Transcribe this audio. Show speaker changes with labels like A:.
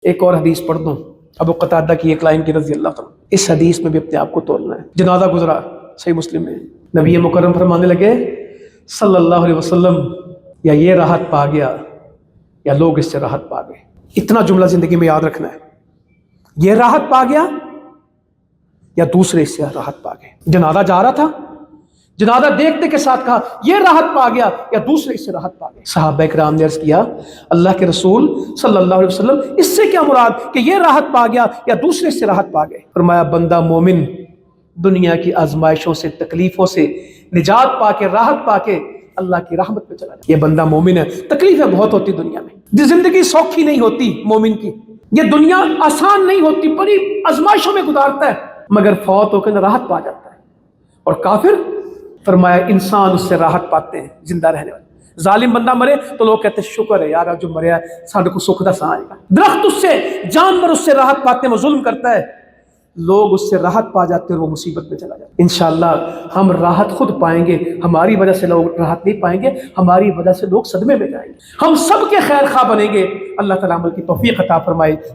A: ایک اور حدیث پڑھ دوں، ابو قتادہ کی ایک لائن کی رضی اللہ عنہ، اس حدیث میں بھی اپنے آپ کو تولنا ہے۔ جنازہ گزرا، صحیح مسلم میں، نبی مکرم فرمانے لگے صلی اللہ علیہ وسلم، یا یہ راحت پا گیا یا لوگ اس سے راحت پا گئے۔ اتنا جملہ زندگی میں یاد رکھنا ہے، یہ راحت پا گیا یا دوسرے اس سے راحت پا گئے۔ جنازہ جا رہا تھا، جنازہ دیکھتے کے ساتھ کہا یہ راحت پا گیا یا دوسرے اس سے راحت پا گئے۔ صحابہ کرام نے عرض کیا اللہ کے رسول صلی اللہ علیہ وسلم، اس سے کیا مراد کہ یہ راحت پا گیا یا دوسرے اس سے راحت پا گئے؟ فرمایا بندہ مومن دنیا کی آزمائشوں سے، تکلیفوں سے نجات پا کے، راحت پا کے اللہ کی رحمت میں چلا جائے۔ یہ بندہ مومن ہے۔ تکلیفیں بہت ہوتی دنیا میں، زندگی سوکھی نہیں ہوتی مومن کی، یہ دنیا آسان نہیں ہوتی، بڑی آزمائشوں میں گزارتا ہے، مگر فوت ہو کے راحت پا جاتا ہے۔ اور کافر فرمایا انسان اس سے راحت پاتے ہیں زندہ رہنے والے۔ ظالم بندہ مرے تو لوگ کہتے ہیں شکر ہے یار جو مریا ہے سارے کو سکھ دا سا آئے گا۔ درخت اس سے، جانور اس سے راحت پاتے ہیں، وہ ظلم کرتا ہے، لوگ اس سے راحت پا جاتے ہیں اور وہ مصیبت میں چلا جاتا ہے۔ انشاءاللہ ہم راحت خود پائیں گے، ہماری وجہ سے لوگ راحت نہیں پائیں گے، ہماری وجہ سے لوگ صدمے میں جائیں گے۔ ہم سب کے خیر خواہ بنیں گے۔ اللہ تعالیٰ عمل کی توفیق عطا فرمائے۔